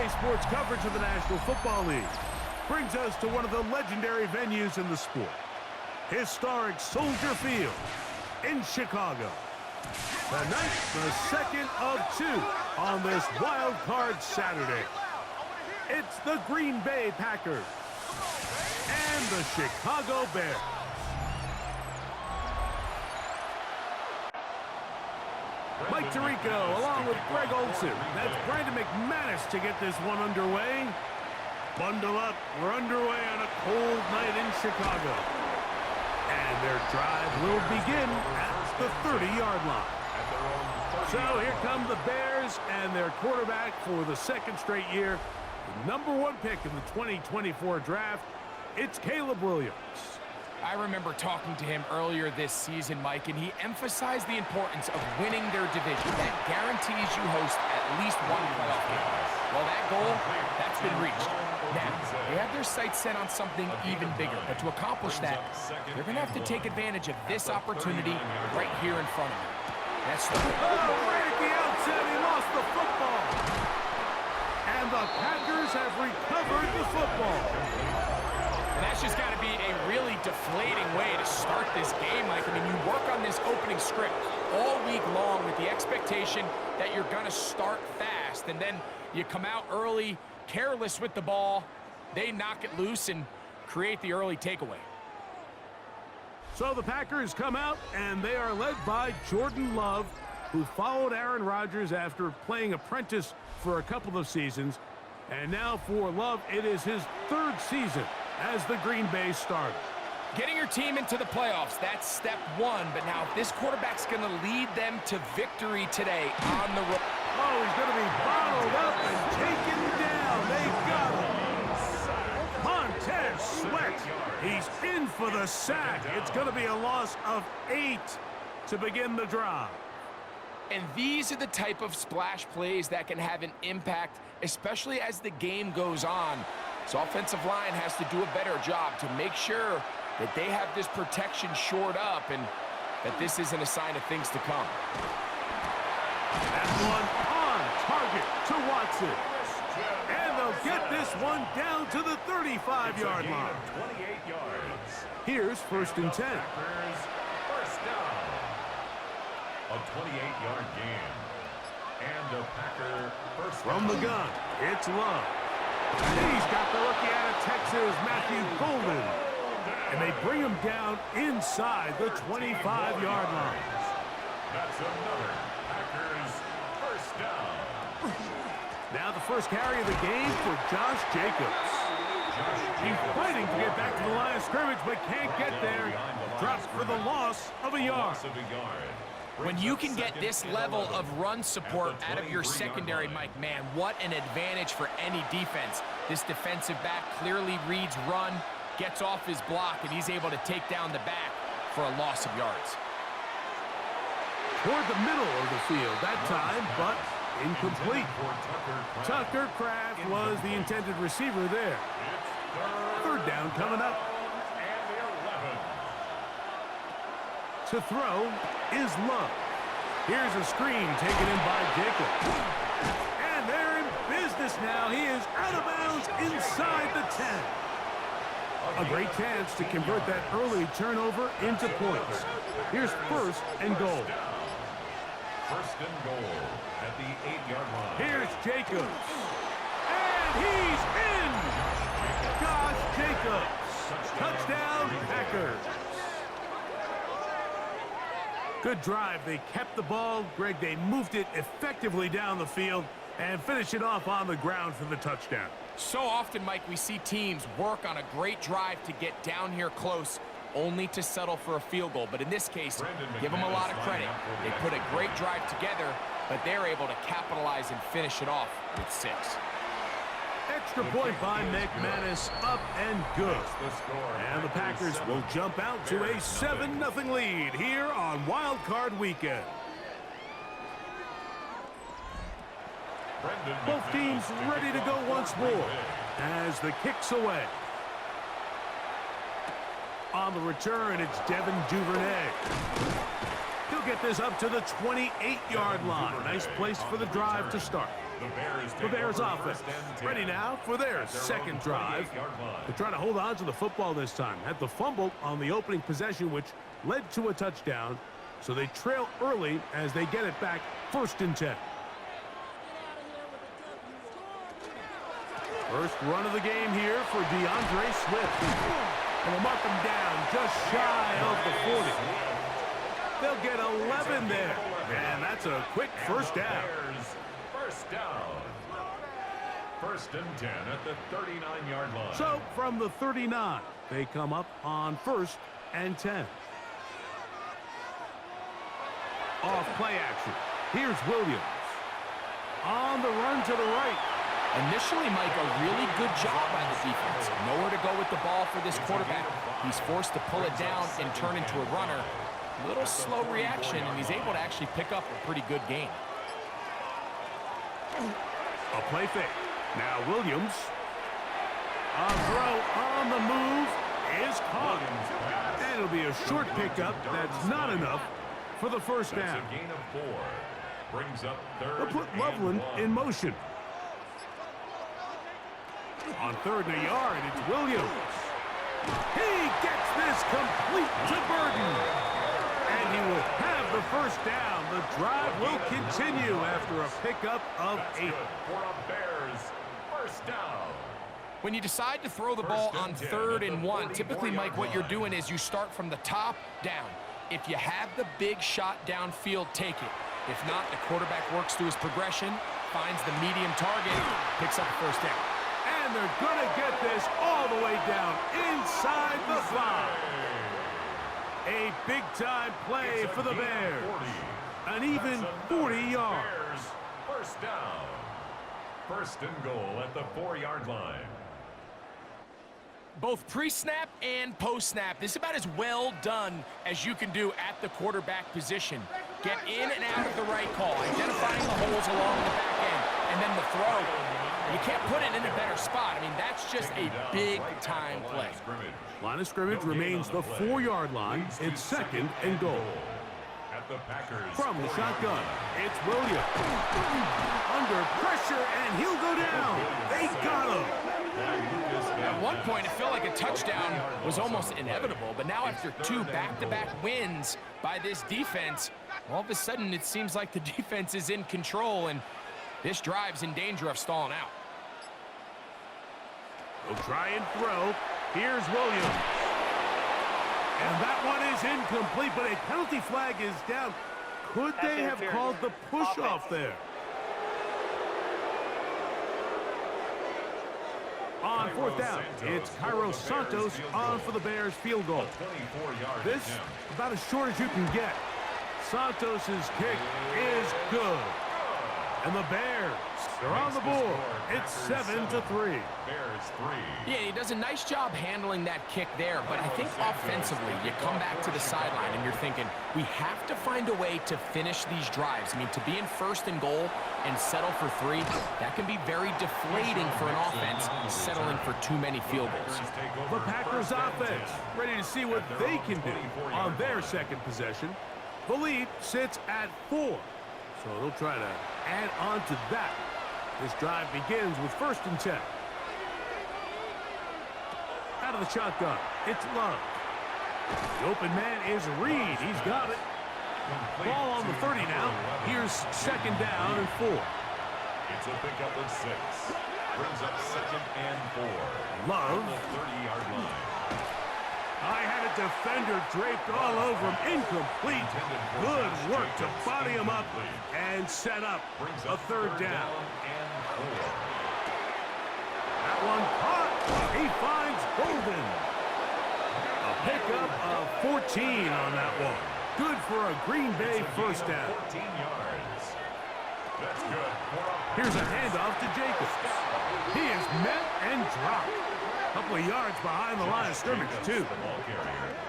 EA Sports coverage of the National Football League brings us to one of the legendary venues in the sport, historic Soldier Field in Chicago. Tonight, the second of two on this wild card Saturday. It's the Green Bay Packers and the Chicago Bears. Mike Tirico along with Greg Olson. That's Brandon McManus to get this one underway. Bundle up. We're underway on a cold night in Chicago. And their drive will begin at the 30-yard line. So here come the Bears and their quarterback for the second straight year. The #1 pick in the 2024 draft. It's Caleb Williams. I remember talking to him earlier this season, Mike, and he emphasized the importance of winning their division. That guarantees you host at least one playoff game. Well, that goal, that's been reached. Now, they have their sights set on something even bigger, but to accomplish that, they're going to have to take advantage of this opportunity right here in front of them. That's the right at the outset, he lost the football. And the Packers have recovered the football. And that's just got to be a really deflating way to start this game, Mike. I mean, you work on this opening script all week long with the expectation that you're going to start fast, and then you come out early, careless with the ball, they knock it loose and create the early takeaway. So the Packers come out, and they are led by Jordan Love, who followed Aaron Rodgers after playing apprentice for a couple of seasons. And now for Love, it is his third season as the Green Bay starter. Getting your team into the playoffs, that's step one. But now if this quarterback's going to lead them to victory today on the road. Oh, he's going to be bottled up and taken down. They got him. Montez Sweat. He's in for the sack. It's going to be a loss of 8 to begin the drive. And these are the type of splash plays that can have an impact, especially as the game goes on. So offensive line has to do a better job to make sure that they have this protection shored up and that this isn't a sign of things to come. That one on target to Watson. And they'll get this one down to the 35-yard line. 28 yards. Here's 1st and 10. First down. A 28-yard gain. And a Packer first down. From the gun, it's Love. He's got the rookie out of Texas, Matthew Golden. And they bring him down inside the 25-yard line. That's another Packers first down. Now the first carry of the game for Josh Jacobs. He's fighting to get back to the line of scrimmage, but can't get there. Drops for the loss of a yard. When you can get this level of run support out of your secondary, Mike, man, what an advantage for any defense. This defensive back clearly reads run, gets off his block, and he's able to take down the back for a loss of yards. Toward the middle of the field that time, but incomplete. Tucker Kraft was the intended receiver there. 3rd down coming up. To throw is Love. Here's a screen taken in by Jacob. And they're in business now. He is out of bounds inside the 10. A great chance to convert that early turnover into points. Here's 1st and goal. 1st and goal at the 8-yard line. Here's Jacobs. And he's in! Josh Jacobs. Touchdown, Packers. Good drive. They kept the ball. Greg, they moved it effectively down the field and finished it off on the ground for the touchdown. So often, Mike, we see teams work on a great drive to get down here close, only to settle for a field goal. But in this case, give them a lot of credit. They put a great drive together, but they're able to capitalize and finish it off with 6. Extra point by McManus, up and good. And the Packers will jump out to a 7-0 lead here on Wild Card Weekend. Both teams ready to go once more as the kick's away. On the return, it's Devin Duvernay. He'll get this up to the 28-yard line. Nice place for the drive to start. The Bears offense ready now for their second drive. They're trying to hold on to the football this time. Had the fumble on the opening possession, which led to a touchdown. So they trail early as they get it back, 1st and 10. First run of the game here for DeAndre Swift. And they'll mark him down just shy of the 40. They'll get 11 there. And that's a quick first down. First down. 1st and 10 at the 39-yard line. So from the 39, they come up on 1st and 10. Off play action. Here's Williams. On the run to the right. Initially, Mike, a really good job by the defense. Nowhere to go with the ball for this quarterback. He's forced to pull it down and turn into a runner. A little slow reaction, and he's able to actually pick up a pretty good gain. A play fake. Now Williams. A throw on the move is caught. And it'll be a short pickup. That's not enough for the first down. That's a gain of 4. Brings up 3rd. They'll put Loveland in motion. On 3rd and a yard, it's Williams. He gets this complete to Burden. And he will have the first down. The drive will continue after a pickup of 8. For a Bears first down. When you decide to throw the ball on 3rd and 1, typically, Mike, what you're doing is you start from the top down. If you have the big shot downfield, take it. If not, the quarterback works through his progression, finds the medium target, picks up the first down. And they're going to get this all the way down inside the 5. A big-time play for the Bears. An even 40 yards. First down. 1st and goal at the 4-yard line. Both pre-snap and post-snap, this is about as well done as you can do at the quarterback position. Get in and out of the right call, identifying the holes along the back end, and then the throw. You can't put it in a better spot. I mean, that's just a big-time play. Line of scrimmage remains the 4-yard line. It's 2nd and goal. From the shotgun, it's Williams. Under pressure, and he'll go down. They got him. At one point, it felt like a touchdown was almost inevitable, but now after 2 back-to-back wins by this defense, all of a sudden it seems like the defense is in control, and this drive's in danger of stalling out. They'll try and throw. Here's Williams. And that one is incomplete, but a penalty flag is down. Could they have called the push-off there? On 4th down, it's Cairo Santos on for the Bears field goal. This, about as short as you can get. Santos' kick is good. And the Bears, they're on the board. It's 7-3. Yeah, he does a nice job handling that kick there, but I think offensively, you come back to the sideline and you're thinking, we have to find a way to finish these drives. I mean, to be in 1st and goal and settle for 3, that can be very deflating for an offense settling for too many field goals. The Packers offense ready to see what they can do on their second possession. The lead sits at 4. So they'll try to add on to that. This drive begins with 1st and 10. Out of the shotgun, it's Love. The open man is Reed. He's got it. Ball on the 30 now. Here's 2nd down and 4. It's a pickup of 6. Brings up 2nd and 4. Love. On the 30-yard line. I had a defender draped all over him. Incomplete. Good work to body him up and set up a 3rd down. That one caught. He finds Golden. A pickup of 14 on that one. Good for a Green Bay first down. 14 yards. That's good. Here's a handoff to Jacobs. He is met and dropped. A couple of yards behind the line of scrimmage, too.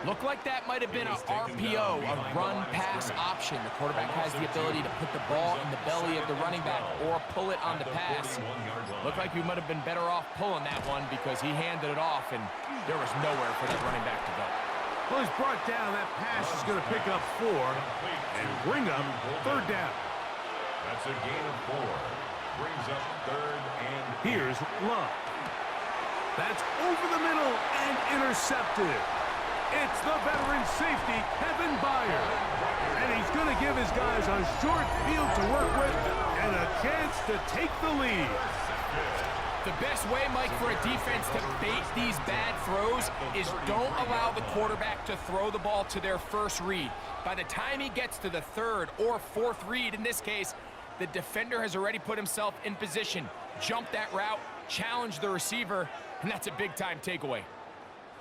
Looked like that might have been a RPO, a run-pass option. The quarterback has the ability to put the ball in the belly of the running back or pull it on the pass. Looked like we might have been better off pulling that one because he handed it off, and there was nowhere for that running back to go. Well, he's brought down. That pass is going to pick up 4 and bring up 3rd down. That's a gain of 4. Brings up third and... Here's Love. That's over the middle and intercepted. It's the veteran safety, Kevin Byard. And he's going to give his guys a short field to work with and a chance to take the lead. The best way, Mike, for a defense to bait these bad throws is don't allow the quarterback to throw the ball to their first read. By the time he gets to the third or fourth read, in this case, the defender has already put himself in position, jumped that route, challenged the receiver, and that's a big-time takeaway.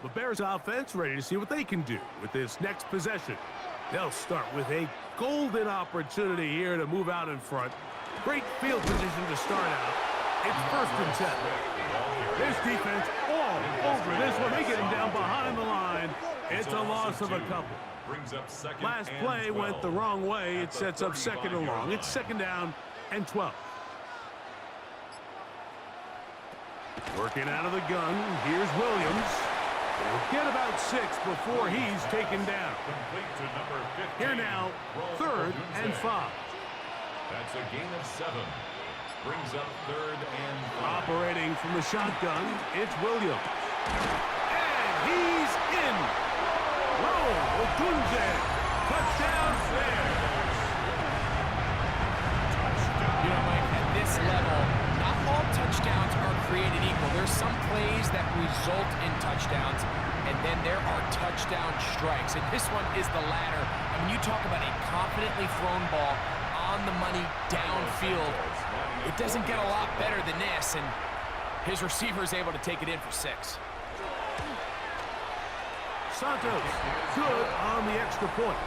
The Bears offense ready to see what they can do with this next possession. They'll start with a golden opportunity here to move out in front. Great field position to start out. It's 1st and 10. This defense all over this one. They get him down behind the line. It's a loss of a couple. Last play went the wrong way. It sets up 2nd and long. It's 2nd down and 12. Working out of the gun. Here's Williams. He'll get about 6 before he's taken down. Here now, 3rd and 5. That's a gain of 7. Brings up 3rd and 5. Operating from the shotgun, it's Williams. And he's in. Roll, Ogunze. Touchdown Bears. You know, Mike, at this level, not all touchdowns are created equal. There's some plays that result in touchdowns, and then there are touchdown strikes. And this one is the latter. I mean, you talk about a confidently thrown ball on the money downfield. It doesn't get a lot better than this, and his receiver is able to take it in for 6. Santos, good on the extra point.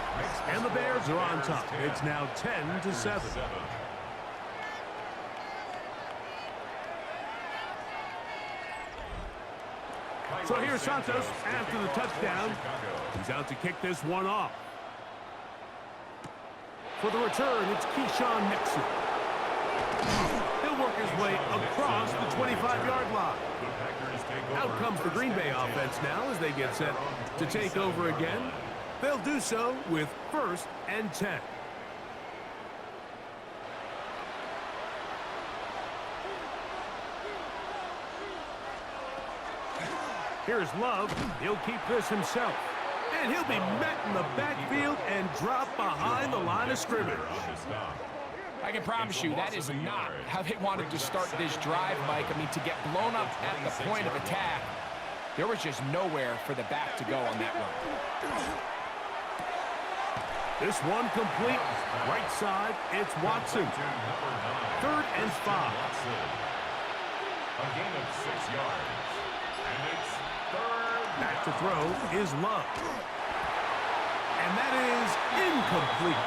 And the Bears are on top. It's now 10-7. So here's Santos after the touchdown. He's out to kick this one off. For the return, it's Keyshawn Nixon. He'll work his way across the 25-yard line. Out comes the Green Bay offense now as they get set to take over again. They'll do so with 1st and 10. Here's Love. He'll keep this himself. And he'll be met in the backfield and drop behind the line of scrimmage. I can promise you that is not how they wanted to start this drive, Mike. I mean, to get blown up at the point of attack, there was just nowhere for the back to go on that run. This one complete. Right side, it's Watson. 3rd and 5. A gain of 6 yards. And it's 3rd. Back to throw is Love. And that is incomplete.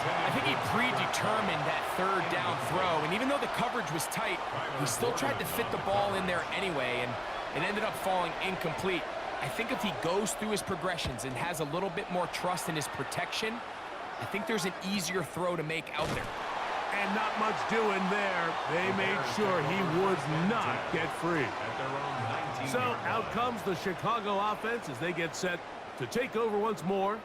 I think he predetermined that 3rd down throw, and even though the coverage was tight, he still tried to fit the ball in there anyway, and it ended up falling incomplete. I think if he goes through his progressions and has a little bit more trust in his protection, I think there's an easier throw to make out there. And not much doing there. They made sure he would not get free. So out comes the Chicago offense as they get set to take over once more.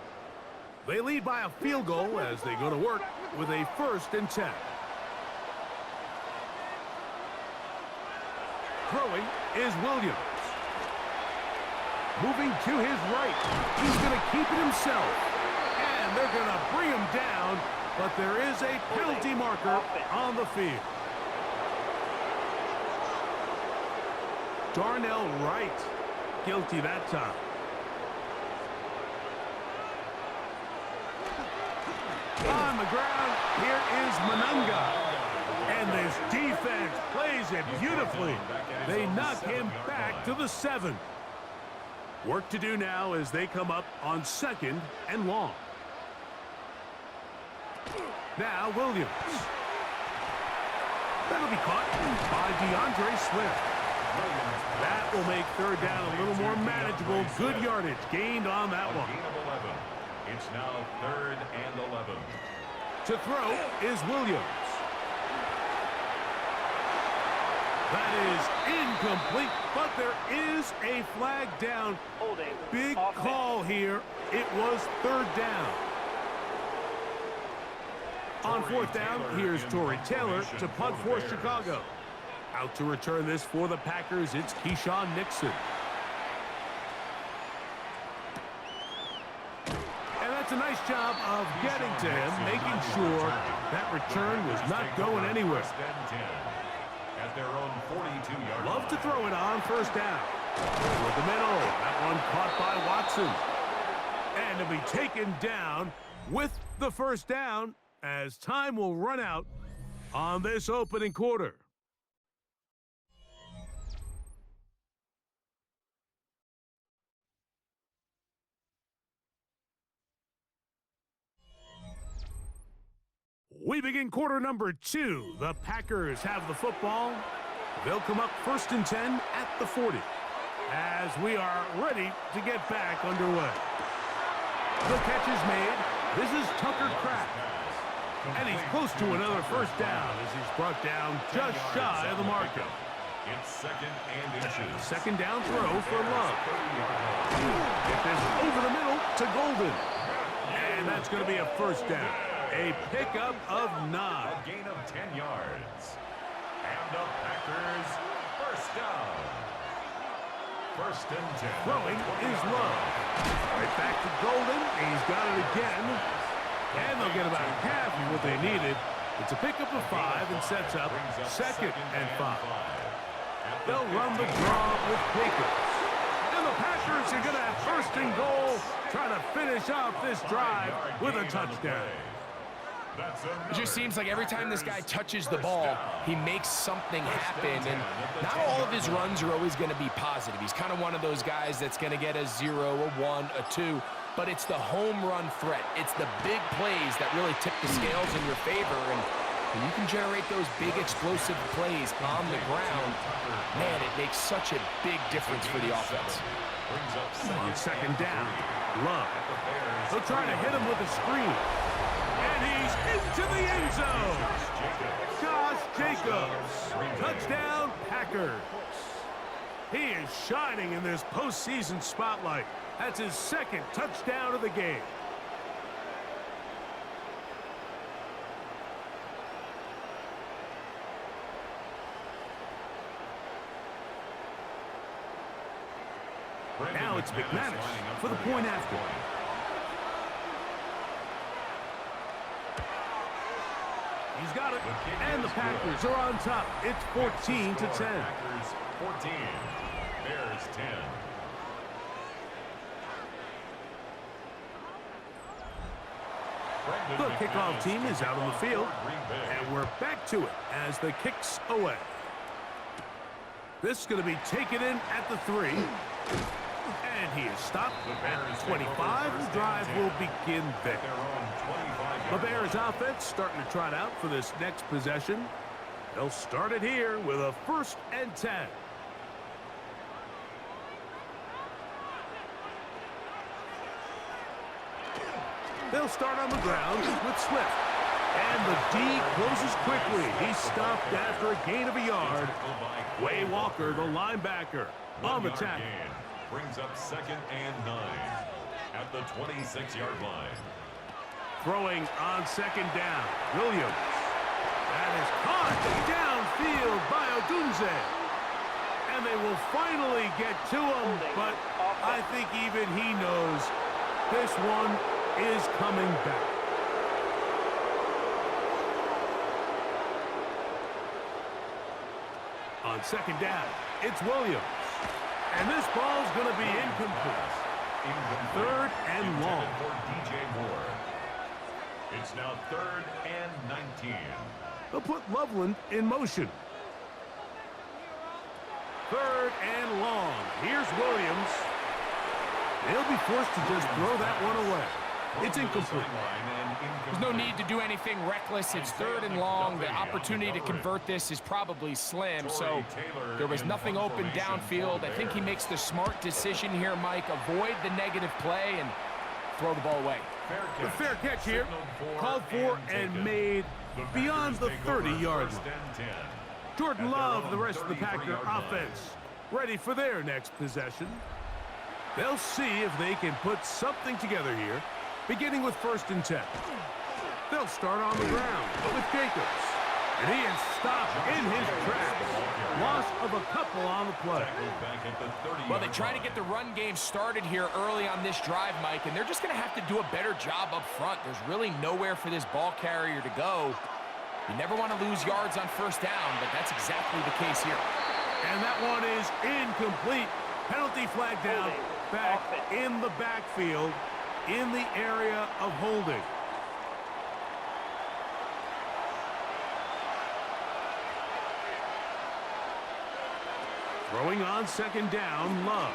They lead by a field goal as they go to work with a 1st and 10. Throwing is Williams. Moving to his right. He's going to keep it himself. And they're going to bring him down, but there is a penalty marker on the field. Darnell Wright, guilty that time. On the ground, here is Manunga. And this defense plays it beautifully. They knock him back to the 7. Work to do now as they come up on 2nd and long. Now Williams. That'll be caught by DeAndre Swift. That will make 3rd down a little more manageable. Good yardage gained on that one. It's now 3rd and 11. To throw is Williams. That is incomplete, but there is a flag down. Big call here. It was 3rd down. On fourth down, here's Torrey Taylor to punt for Chicago. Out to return this for the Packers, it's Keyshawn Nixon. And that's a nice job of getting to him, making sure that return was not going anywhere. At their own 42-yard Love to throw it on first down. Over the middle. That one caught by Watson. And to be taken down with the first down as time will run out on this opening quarter. We begin quarter number 2. The Packers have the football. They'll come up 1st and 10 at the 40 as we are ready to get back underway. The catch is made. This is Tucker Kraft. And he's close to another first down as he's brought down just shy of the marker. It's 2nd and inches. Second down throw for Love. Get this over the middle to Golden. And that's going to be a first down. A pickup of 9. A gain of 10 yards. And the Packers first down. 1st and 10. Throwing is Love. Right back to Golden. He's got it again. And they'll get about half of what they needed. It's a pickup of 5 and sets up 2nd and 5. They'll run the draw with Jacobs. And the Packers are going to have 1st and goal, trying to finish off this drive with a touchdown. It just seems like every time this guy touches the ball, he makes something happen, and not all of his runs are always going to be positive. He's kind of one of those guys that's going to get a 0, a 1, a 2, but it's the home run threat. It's the big plays that really tip the scales in your favor, and when you can generate those big explosive plays on the ground, man, it makes such a big difference for the offense. On 2nd down, Love. They'll try to hit him with a screen. And he's into the end zone. Josh Jacobs. Touchdown, Packers. He is shining in this postseason spotlight. That's his 2nd touchdown of the game. Now it's McManus for the point after. He's got it, and the Packers are on top. It's 14 to 10. Packers 14, Bears 10. The kickoff team is out on the field, and we're back to it as the kick's away. This is going to be taken in at the 3. And he is stopped at 25. The drive will begin there. The Bears offense starting to trot out for this next possession. They'll start it here with a 1st and 10. They'll start on the ground with Swift. And the D closes quickly. He's stopped after a gain of a yard. Way Walker, the linebacker, on the tackle. Brings up 2nd and 9 at the 26-yard line. Throwing on 2nd down, Williams. That is caught downfield by Odunze. And they will finally get to him, but I think even he knows this one is coming back. On 2nd down, it's Williams. And this ball's going to be incomplete. 3rd and long. For DJ Moore. It's now 3rd and 19. They'll put Loveland in motion. 3rd and long. Here's Williams. They'll be forced to just throw that one away. It's incomplete. There's no need to do anything reckless. It's 3rd and long. The opportunity to convert this is probably slim, so there was nothing open downfield. I think he makes the smart decision here, Mike. Avoid the negative play and throw the ball away. The fair catch here, called for and made beyond the 30-yard line. Jordan Love, the rest of the Packer offense, ready for their next possession. They'll see if they can put something together here, beginning with 1st and 10. They'll start on the ground with Jacobs. And he is stopped in his tracks. Loss of a couple on the play. Well, they try to get the run game started here early on this drive, Mike, and they're just going to have to do a better job up front. There's really nowhere for this ball carrier to go. You never want to lose yards on first down, but that's exactly the case here. And that one is incomplete. Penalty flag down, back in the backfield, in the area of holding. Throwing on second down, Love.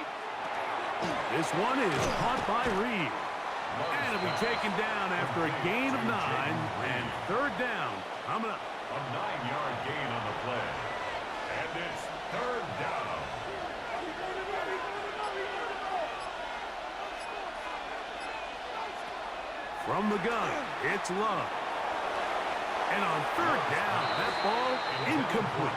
This one is caught by Reed. And it'll be taken down after a gain of 9 and third down. Coming up. A 9-yard gain on the play. And it's third down. From the gun, it's Love. And on third down, that ball incomplete.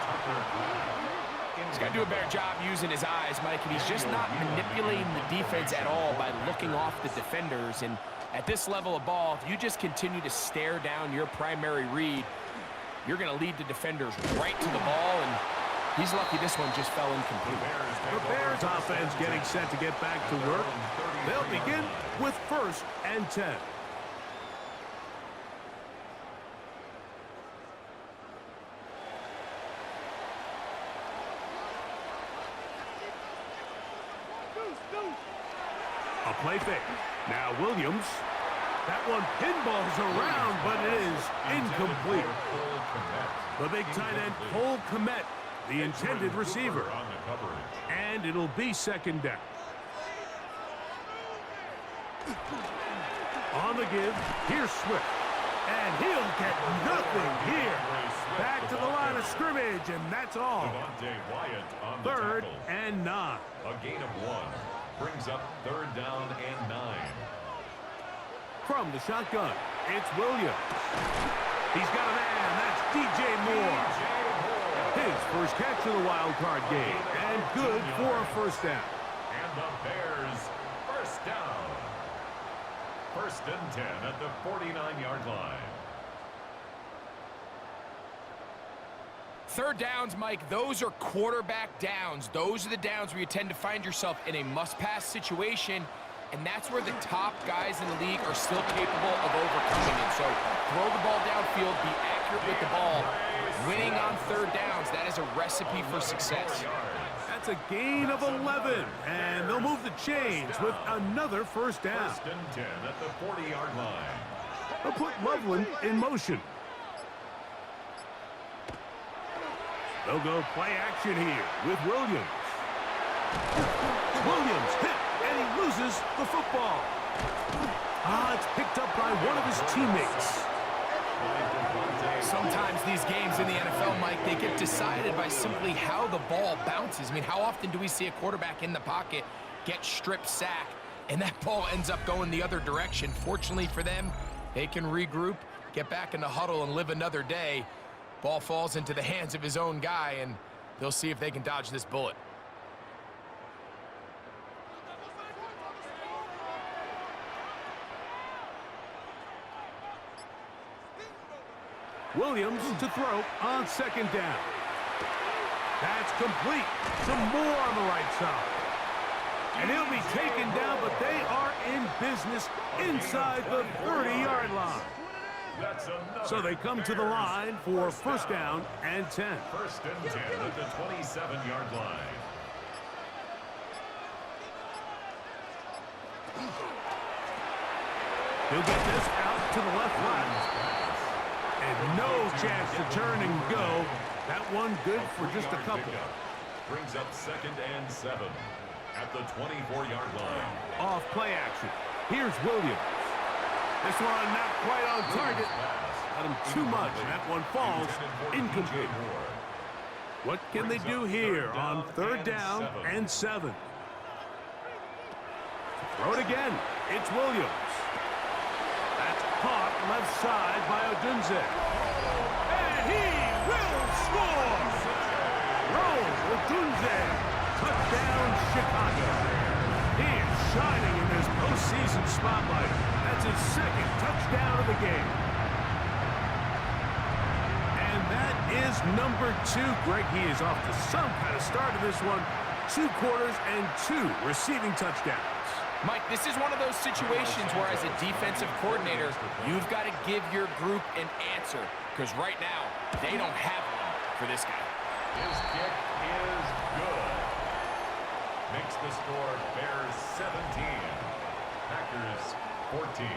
He's got to do a better job using his eyes, Mike, and he's just not manipulating the defense at all by looking off the defenders. And at this level of ball, if you just continue to stare down your primary read, you're going to lead the defenders right to the ball, and he's lucky this one just fell incomplete. The Bears offense getting set to get back to work. They'll begin with 1st and 10. A play fake. Now Williams. That one pinballs around, but it is incomplete. The big tight end, Cole Kmet, the intended receiver. And it'll be second down. On the give, here's Swift. And he'll get nothing here. Back to the line of scrimmage, and that's all. Third and 9. A gain of 1 brings up third down and 9. From the shotgun, it's Williams. He's got a man. That's DJ Moore. His first catch of the wild card game, and good for a first down. And the Bears first down. 1st and 10 at the 49-yard line. Third downs, Mike, those are quarterback downs. Those are the downs where you tend to find yourself in a must-pass situation, and that's where the top guys in the league are still capable of overcoming it. So throw the ball downfield, be accurate with the ball. Winning on third downs, that is a recipe for success. That's a gain of 11, and they'll move the chains with another first down. 1st and 10 at the 40-yard line. They'll put Loveland in motion. They'll go play action here with Williams. Williams hit, and he loses the football. It's picked up by one of his teammates. Sometimes these games in the NFL, Mike, they get decided by simply how the ball bounces. I mean, how often do we see a quarterback in the pocket get strip sack, and that ball ends up going the other direction? Fortunately for them, they can regroup, get back in the huddle, and live another day. Ball falls into the hands of his own guy, and they'll see if they can dodge this bullet. Williams to throw on second down. That's complete. Some more on the right side. And he'll be taken down, but they are in business inside the 30-yard line. So they come to the line for first down and 10. 1st and 10 at the 27-yard line. He'll get this out to the left flat. And no chance to turn and go. That one good for just a couple. Brings up 2nd and 7 at the 24-yard line. Off play action. Here's Williams. This one not quite on target. Got him too much, and that one falls incomplete. What can they do here on third down and 7? Throw it again. It's Williams. That's caught left side by Odunze. And he will score! Rose Odunze. Touchdown, Chicago. He is shining in this postseason spotlight. That's his 2nd touchdown of the game. is number 2. Greg, he is off to some kind of start in this one. 2 quarters and 2 receiving touchdowns. Mike, this is one of those situations where as a defensive coordinator, you've got to give your group an answer, because right now, they don't have one for this guy. His kick is good. Makes the score Bears 17, Packers 14.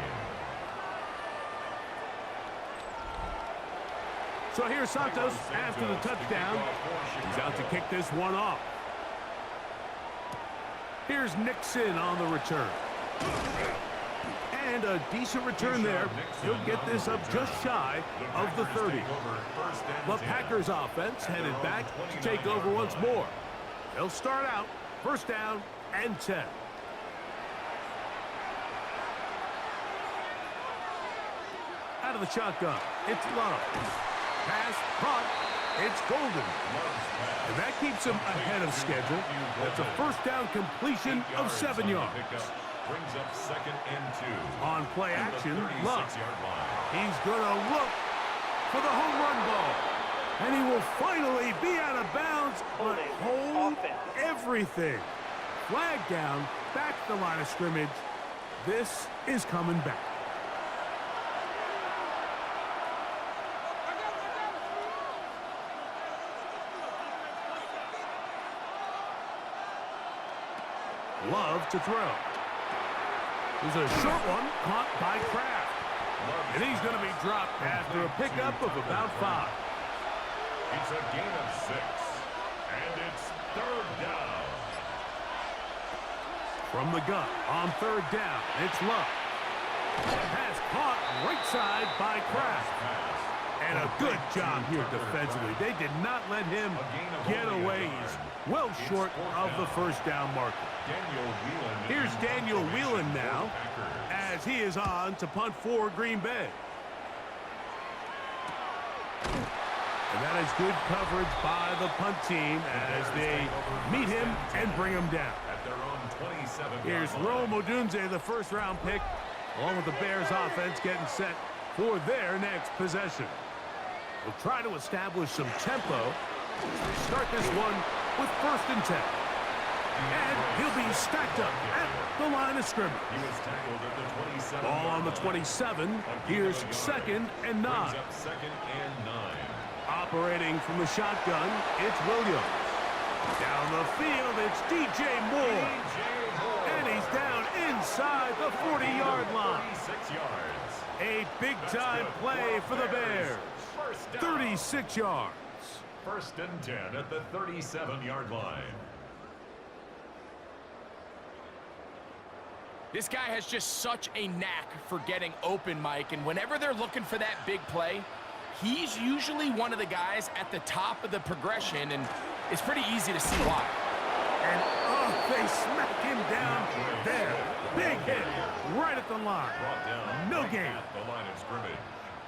So here's Santos after the touchdown. He's out to kick this one off. Here's Nixon on the return. And a decent return there. He'll get this up just shy of the 30. The Packers offense headed back to take over once more. They'll start out first down and 10. Out of the shotgun, it's Love. Pass, caught, it's Golden. And that keeps him ahead of schedule. That's a first down completion of 7 yards. Brings up second and 2. On play action, Love. He's going to look for the home run ball. And he will finally be out of bounds, but hold everything. Flag down, back to the line of scrimmage. This is coming back. Love to throw. There's a short one caught by Kraft. And he's going to be dropped after a pickup of about 5. It's a gain of 6. And it's third down. From the gun on third down, it's Love. Pass caught right side by Kraft. And a good job here defensively. They did not let him get away. He's well short of the first down marker. Here's Daniel Whelan now as he is on to punt for Green Bay. And that is good coverage by the punt team as they meet him and bring him down. Here's Rome Odunze, the first-round pick, along with the Bears offense getting set for their next possession. We'll try to establish some tempo. Start this one with first and 10. And he'll be stacked up at the line of scrimmage. He was tackled at the 27. Ball on the 27. Here's second and 9. Second and 9. Operating from the shotgun, it's Williams. Down the field, it's DJ Moore. And he's down inside the 40-yard line. 36 yards. A big-time play for the Bears. 36 yards. First and 10 at the 37-yard line. This guy has just such a knack for getting open, Mike, and whenever they're looking for that big play, he's usually one of the guys at the top of the progression, and it's pretty easy to see why. And, oh, they smack him down there. Big hit right at the line. No gain.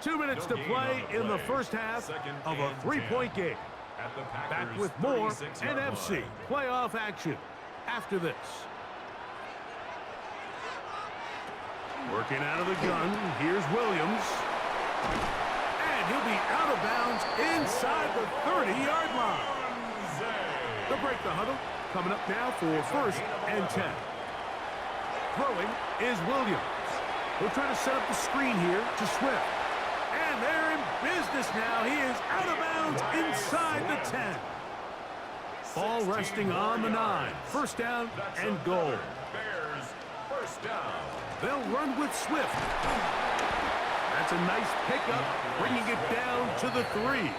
2 minutes to play in the first half of a 3-point game. Back with more NFC playoff action after this. Working out of the gun, here's Williams. And he'll be out of bounds inside the 30-yard line. They'll break the huddle. Coming up now for first and 10. Throwing is Williams. He'll try to set up the screen here to Swift. And they're in business now. He is out of bounds inside the 10. Ball resting on the 9. First down and goal. Bears first down. They'll run with Swift. That's a nice pickup, bringing it down to the 3.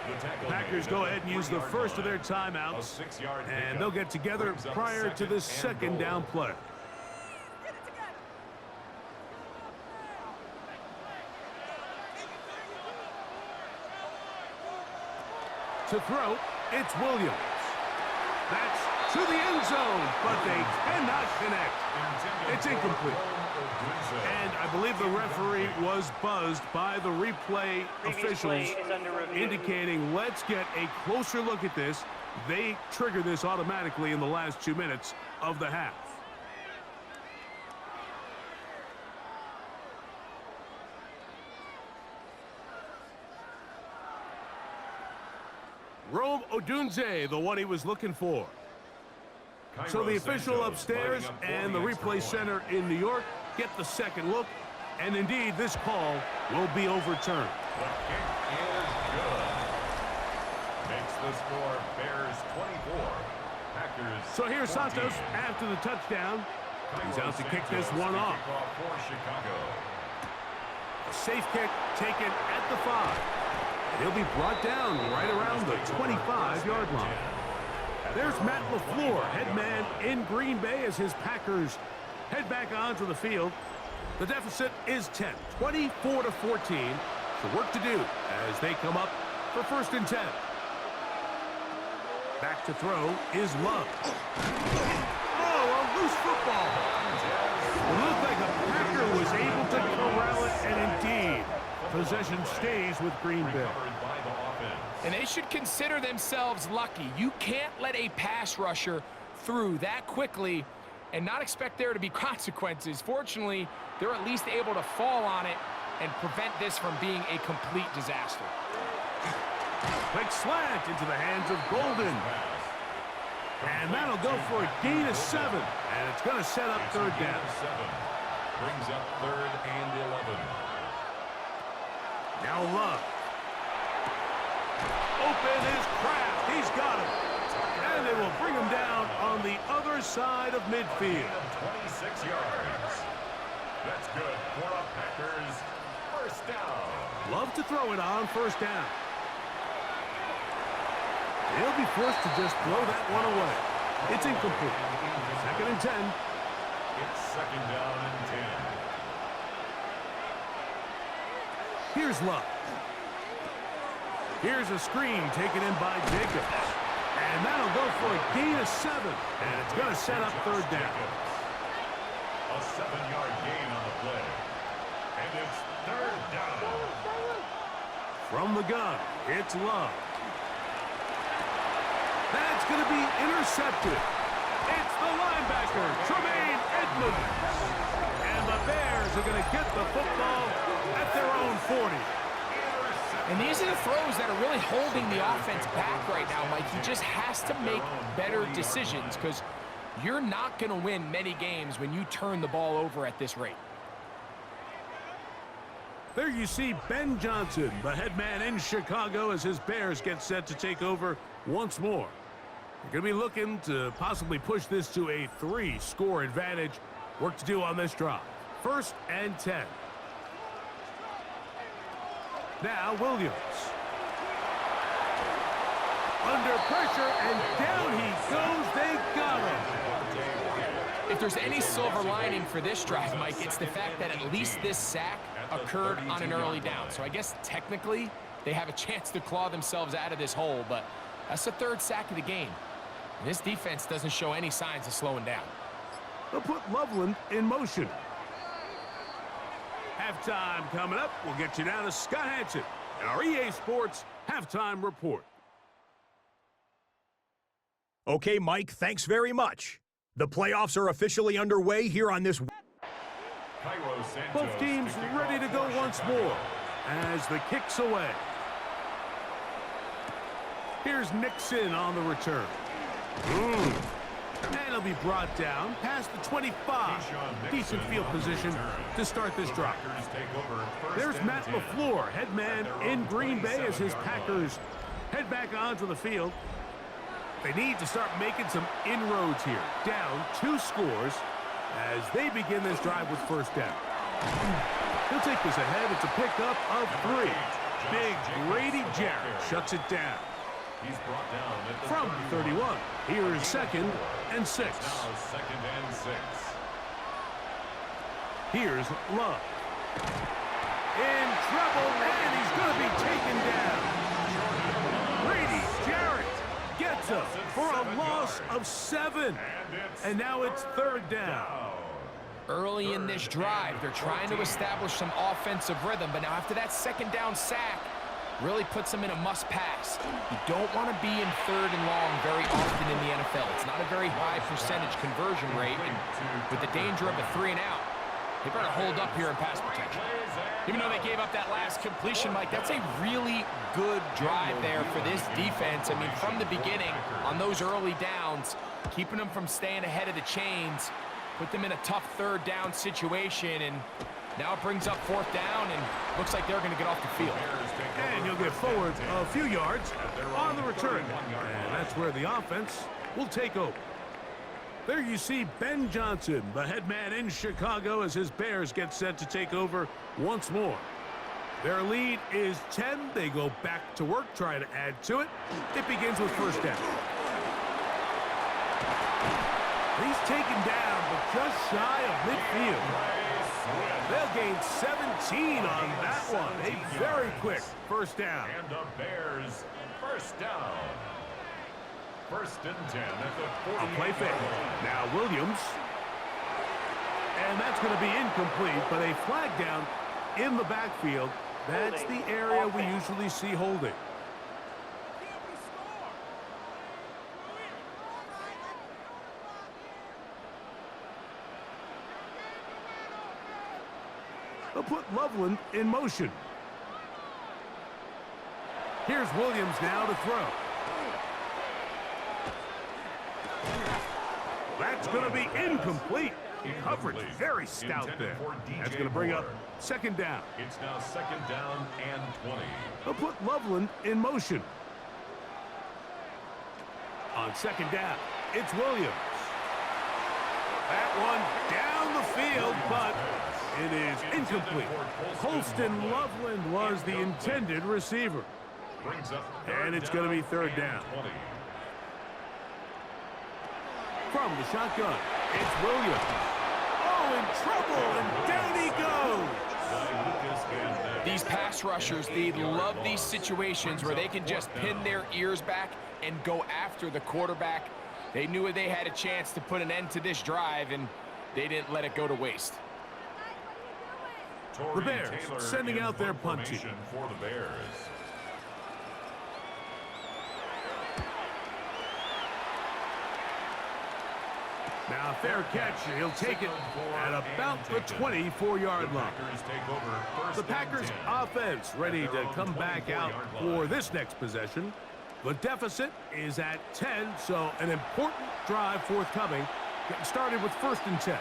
The Packers go ahead and use the first of their timeouts, and they'll get together prior to the second down play. To throw, it's Williams. That's to the end zone, but they cannot connect. It's incomplete. And I believe the referee was buzzed by the replay officials, indicating let's get a closer look at this. They trigger this automatically in the last 2 minutes of the half. Rome Odunze, the one he was looking for. So the official upstairs and the replay center in New York get the second look, and indeed this call will be overturned. The kick is good. Makes the score Bears 24, Packers. So here's 14. Santos after the touchdown. He's out to kick this one off. For Chicago. A safe kick taken at the 5. And he'll be brought down right around the 25-yard line. There's Matt LaFleur, head man in Green Bay as his Packers head back onto the field. The deficit is 10, 24-14. So work to do as they come up for 1st and 10. Back to throw is Love. Oh, a loose football. It looked like a Packer was able to corral it, and indeed, possession stays with Green Bay. And they should consider themselves lucky. You can't let a pass rusher through that quickly and not expect there to be consequences. Fortunately, they're at least able to fall on it and prevent this from being a complete disaster. Quick slant into the hands of Golden. And that'll go for a gain of 7. And it's going to set up 3rd down. Brings up 3rd and 11. Now Love. Open is Kraft. He's got him. And they will bring him down on the other side of midfield. 26 yards. That's good for a Packers 1st down. Love to throw it on 1st down. He'll be forced to just throw that one away. It's incomplete. 2nd and 10. It's 2nd down and 10. Here's Love. Here's a screen taken in by Jacobs. And that'll go for a gain of 7. And it's going to set up 3rd down. A 7-yard gain on the play. And it's 3rd down. From the gun, it's Love. That's going to be intercepted. It's the linebacker, Tremaine Edmonds. And the Bears are going to get the football at their own 40. And these are the throws that are really holding the offense back right now, Mike. He just has to make better decisions because you're not going to win many games when you turn the ball over at this rate. There you see Ben Johnson, the head man in Chicago, as his Bears get set to take over once more. They're going to be looking to possibly push this to a 3-score advantage. Work to do on this drive. 1st and 10. Now Williams. Under pressure, and down he goes. They got him. If there's any silver lining for this drive, Mike, it's the fact that at least this sack occurred on an early down. So I guess technically they have a chance to claw themselves out of this hole, but that's the 3rd sack of the game. And this defense doesn't show any signs of slowing down. They'll put Loveland in motion. Halftime coming up. We'll get you down to Scott Hansen and our EA Sports Halftime Report. Okay, Mike, thanks very much. The playoffs are officially underway here on this. Both teams ready to go once more as the kick's away. Here's Nixon on the return. And he'll be brought down past the 25. Decent field position to start this drive. There's Matt LaFleur, head man in Green Bay as his Packers head back onto the field. They need to start making some inroads here. Down 2 scores as they begin this drive with 1st down. He'll take this ahead. It's a pickup of 3. Big Grady Jarrett shuts it down. He's brought down at the From 31. Here's 2nd and 6. Now 2nd and 6. Here's Love. In trouble, and he's going to be taken down. Grady Jarrett gets him for a loss of 7. And now it's 3rd down. Early in this drive, they're trying to establish some offensive rhythm, but now after that 2nd down sack, really puts them in a must-pass. You don't want to be in 3rd and long very often in the NFL. It's not a very high percentage conversion rate, and with the danger of a 3-and-out. They better hold up here in pass protection. Even though they gave up that last completion, Mike, that's a really good drive there for this defense. I mean, from the beginning, on those early downs, keeping them from staying ahead of the chains, put them in a tough third down situation, and now it brings up fourth down, and looks like they're going to get off the field. And you'll get forward a few yards on the return. And that's where the offense will take over. There you see Ben Johnson, the head man in Chicago, as his Bears get set to take over once more. Their lead is 10. They go back to work, try to add to it. It begins with first down. He's taken down, but just shy of midfield. They'll gain 17 on that one. A very quick first down. And the Bears first down. First and 10 at the 48. A play fake. Now Williams. And that's going to be incomplete, but a flag down in the backfield. That's the area we usually see holding. They'll put Loveland in motion. Here's Williams now to throw. That's going to be incomplete. Coverage very stout there. That's going to bring up second down. It's now second down and 20. They'll put Loveland in motion. On second down, it's Williams. That one down the field, but it is incomplete. Colston Loveland was the intended receiver. And it's going to be third down. From the shotgun, it's Williams. Oh, in trouble, and down he goes. These pass rushers, they love these situations where they can just pin their ears back and go after the quarterback. They knew they had a chance to put an end to this drive, and they didn't let it go to waste. The Bears sending out their punt team. For the Bears. Now, fair catch. He'll take it at about the 24-yard line. The Packers offense ready to come back out for this next possession. The deficit is at 10, so an important drive forthcoming. Getting started with first and 10.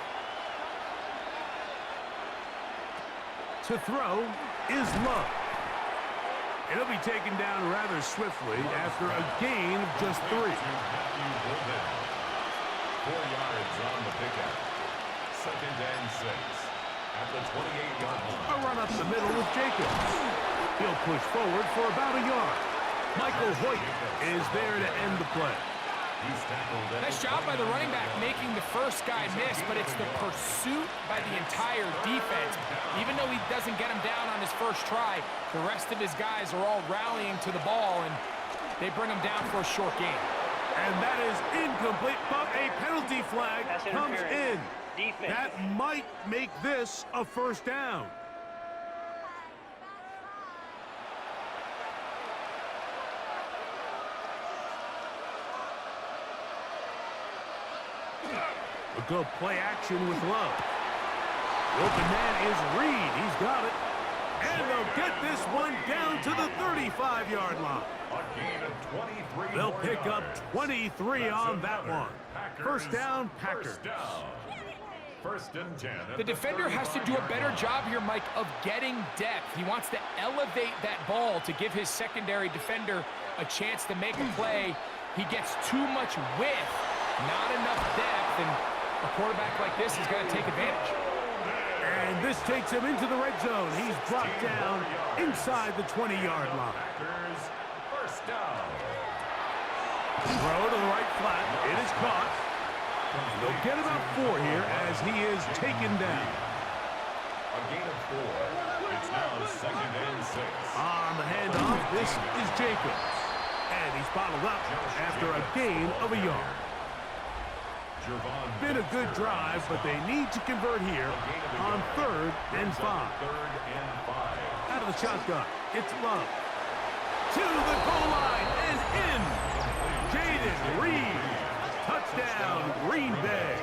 To throw is Love. It'll be taken down rather swiftly after a gain of just 3. 4 yards on the pickup. Second and 6 at the 28-yard line. A run up the middle with Jacobs. He'll push forward for about a yard. Michael Hoyt is there to end the play. Nice job by the running back making the first guy miss, but it's the pursuit by the entire defense. Even though he doesn't get him down on his first try, the rest of his guys are all rallying to the ball, and they bring him down for a short gain. And that is incomplete, but a penalty flag comes in. That might make this a first down. A good play action with Love. The open man is Reed. He's got it. And they'll get this one down to the 35-yard line. They'll pick up 23 on that one. First down, Packers. First and 10. The defender has to do a better job here, Mike, of getting depth. He wants to elevate that ball to give his secondary defender a chance to make a play. He gets too much width, not enough depth, and a quarterback like this is going to take advantage. And this takes him into the red zone. He's brought down inside the 20-yard line. First down. Throw to the right flat. It is caught. They'll get about 4 here as he is taken down. A gain of 4. It's now second and 6. On the handoff, this is Jacobs. And he's bottled up after a gain of a yard. Been a good drive, but they need to convert here on 3rd and 5. Out of the shotgun, it's Love. To the goal line and in. Jaden Reed. Touchdown, Green Bay.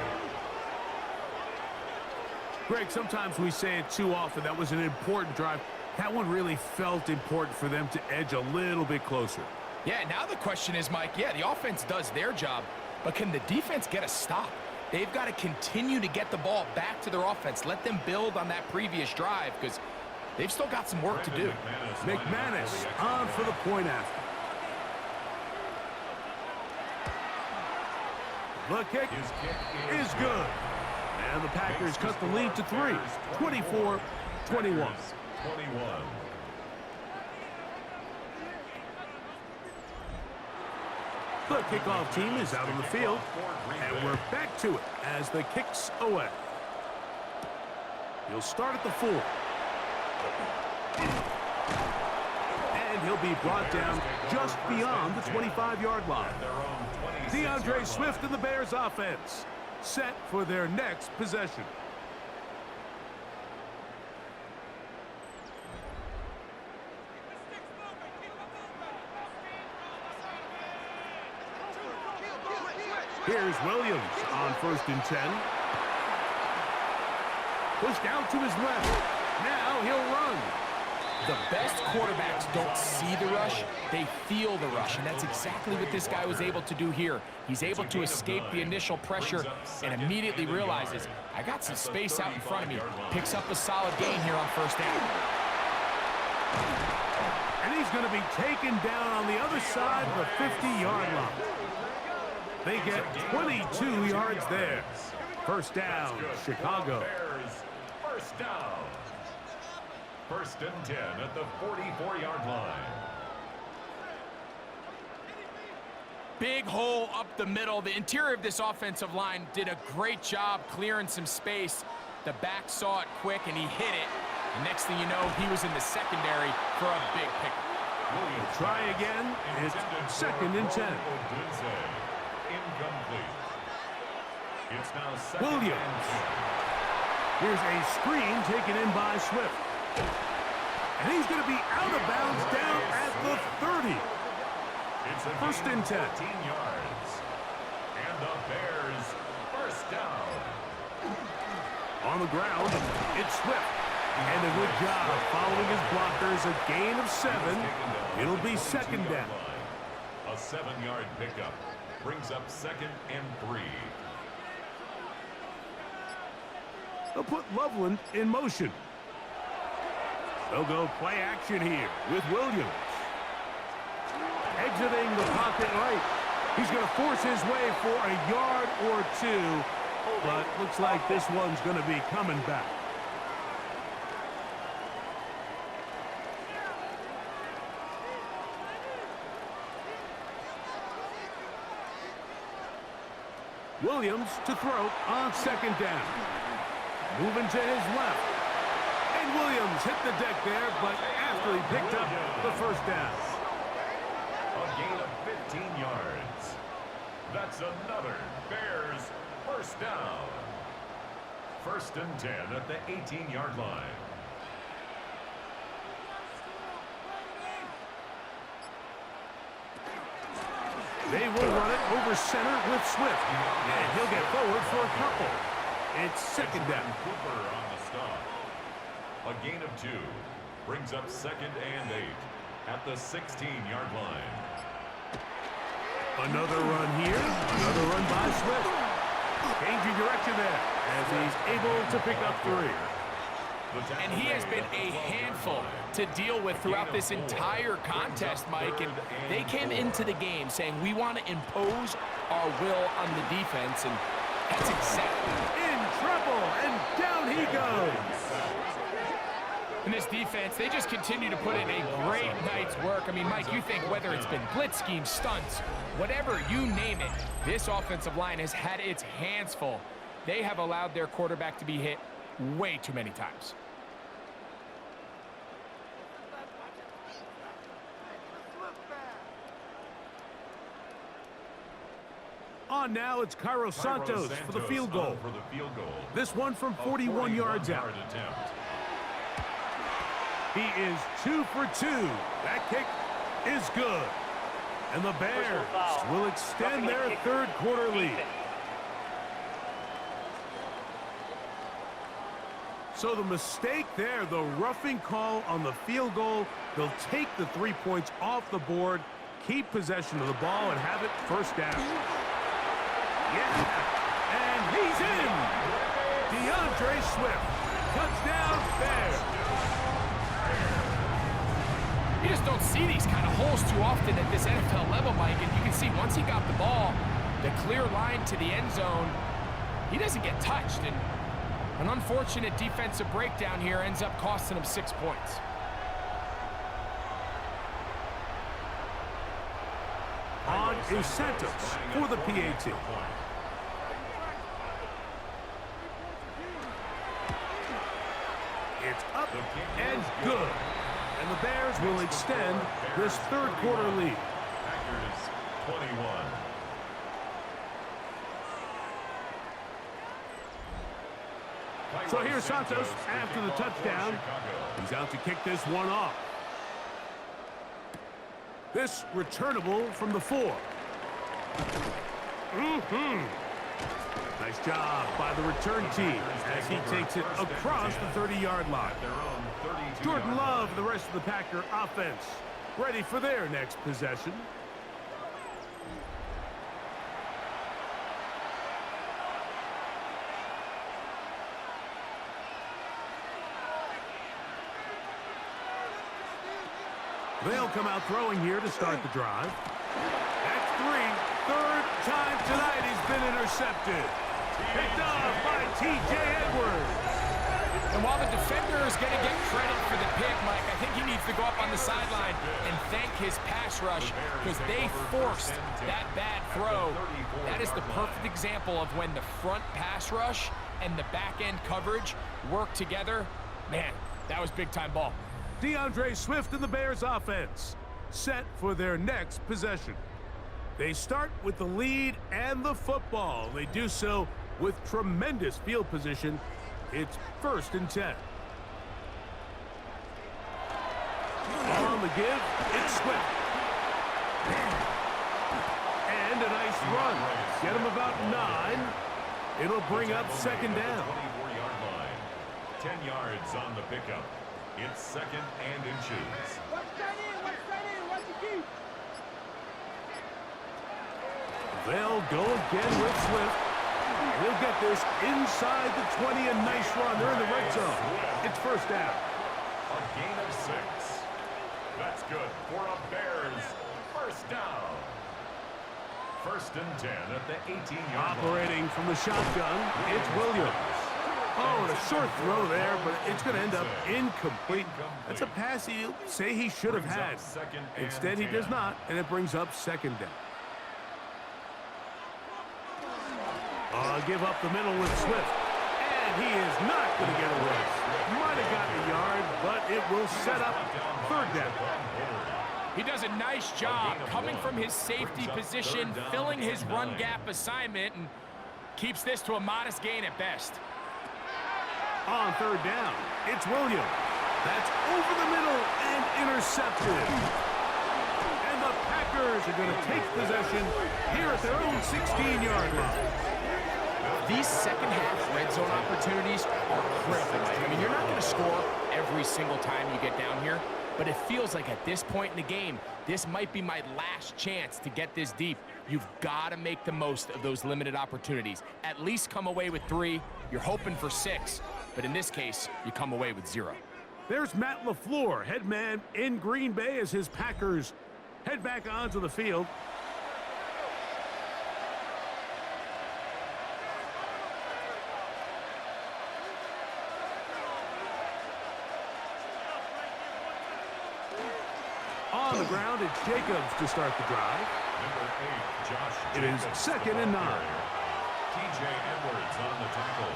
Greg, sometimes we say it too often. That was an important drive. That one really felt important for them to edge a little bit closer. Yeah, now the question is, Mike, yeah, the offense does their job, but can the defense get a stop? They've got to continue to get the ball back to their offense. Let them build on that previous drive because they've still got some work to do. McManus on for the point after. The kick is good. And the Packers cut the lead to 3, 24-21. The kickoff team is out on the field, and we're back to it as the kick's away. He'll start at the 4. And he'll be brought down just beyond the 25-yard line. DeAndre Swift and the Bears offense set for their next possession. Here's Williams on 1st and 10. Pushed out to his left. Now he'll run. The best quarterbacks don't see the rush, they feel the rush, and that's exactly what this guy was able to do here. He's able to escape the initial pressure and immediately realizes, I got some space out in front of me. Picks up a solid gain here on 1st down. And he's going to be taken down on the other side of the 50-yard line. They get 22 yards there. 1st down, Chicago. 1st down. 1st and 10 at the 44-yard line. Big hole up the middle. The interior of this offensive line did a great job clearing some space. The back saw it quick, and he hit it. And next thing you know, he was in the secondary for a big pickup. Try again. It's 2nd and 10. Incomplete. It's now 2nd Williams. and 10. Here's a screen taken in by Swift. And he's going to be out of bounds down at the 30. It's a 1st and 10. 15 yards. And the Bears 1st down. On the ground, it's Swift. And a good job following his blockers. A gain of 7. It'll be 2nd down. A 7-yard pickup brings up 2nd and 3. They'll put Loveland in motion. They'll go play action here with Williams. Exiting the pocket right. He's going to force his way for a yard or 2, but looks like this one's going to be coming back. Williams to throw on 2nd down. Moving to his left. And Williams hit the deck there, but after he picked up the 1st down. A gain of 15 yards. That's another Bears 1st down. 1st and 10 at the 18-yard line. They will run it over center with Swift. And he'll get forward for a couple. It's 2nd down. Cooper on the stop. A gain of 2 brings up 2nd and 8 at the 16-yard line. Another run here. Another run by Swift. Changing direction there as he's able to pick up 3. And he has been a handful to deal with throughout this entire contest, Mike. And they came into the game saying, we want to impose our will on the defense. And that's exactly. In trouble, and down he goes. And this defense, they just continue to put in a great night's work. I mean, Mike, you think whether it's been blitz schemes, stunts, whatever you name it, this offensive line has had its hands full. They have allowed their quarterback to be hit way too many times. On now, it's Cairo Santos for the field goal. This one from 41 yards out. He is 2 for 2. That kick is good. And the Bears will extend their 3rd quarter lead. So the mistake there, the roughing call on the field goal, they'll take the 3 points off the board, keep possession of the ball, and have it first down. Yeah, and he's in! DeAndre Swift, touchdown Bears. You just don't see these kind of holes too often at this NFL level, Mike, and you can see once he got the ball, the clear line to the end zone, he doesn't get touched, and an unfortunate defensive breakdown here ends up costing him 6 points. On is Santos for the PAT. It's up and good. And the Bears will extend this third quarter lead. Packers 21. So here's Santos after the touchdown. He's out to kick this one off. This returnable from the 4. Nice job by the return team as he takes it across the 30-yard line. Jordan Love, the rest of the Packer offense, ready for their next possession. They'll come out throwing here to start the drive. That's 3. Third time tonight he's been intercepted. Picked off by T.J. Edwards. And while the defender is going to get credit for the pick, Mike, I think he needs to go up on the sideline and thank his pass rush because they forced that bad throw. That is the perfect example of when the front pass rush and the back-end coverage work together. Man, that was big-time ball. DeAndre Swift and the Bears offense set for their next possession. They start with the lead and the football. They do so with tremendous field position. It's 1st and 10. On the give, it's Swift. And a nice run. Get him about 9. It'll bring up 2nd down. 24-yard line. 10 yards on the pickup. It's 2nd and inches. Watch that in, watch the keep. They'll go again with Swift. He'll get this inside the 20, a nice run. They're in the red zone. It's 1st down. A gain of 6. That's good for a Bears 1st down. 1st and 10 at the 18-yard line. Operating from the shotgun, it's Williams. Oh, and a short throw there, but it's going to end up incomplete. That's a pass he'll say he should have had. Instead, he does not, and it brings up 2nd down. Give up the middle with Swift. And he is not going to get away. Might have gotten a yard, but it will set up 3rd down. He does a nice job coming from his safety position, filling his run gap assignment, and keeps this to a modest gain at best. On 3rd down, it's Williams. That's over the middle and intercepted. And the Packers are going to take possession here at their own 16-yard line. These second-half red zone opportunities are critical. I mean, you're not going to score every single time you get down here, but it feels like at this point in the game, this might be my last chance to get this deep. You've got to make the most of those limited opportunities. At least come away with 3. You're hoping for 6, but in this case, you come away with 0. There's Matt LaFleur, head man in Green Bay as his Packers head back onto the field. On the ground, it's Jacobs to start the drive. Number 8, Josh It is Jacobs, 2nd and 9. T.J. Edwards on the tackle.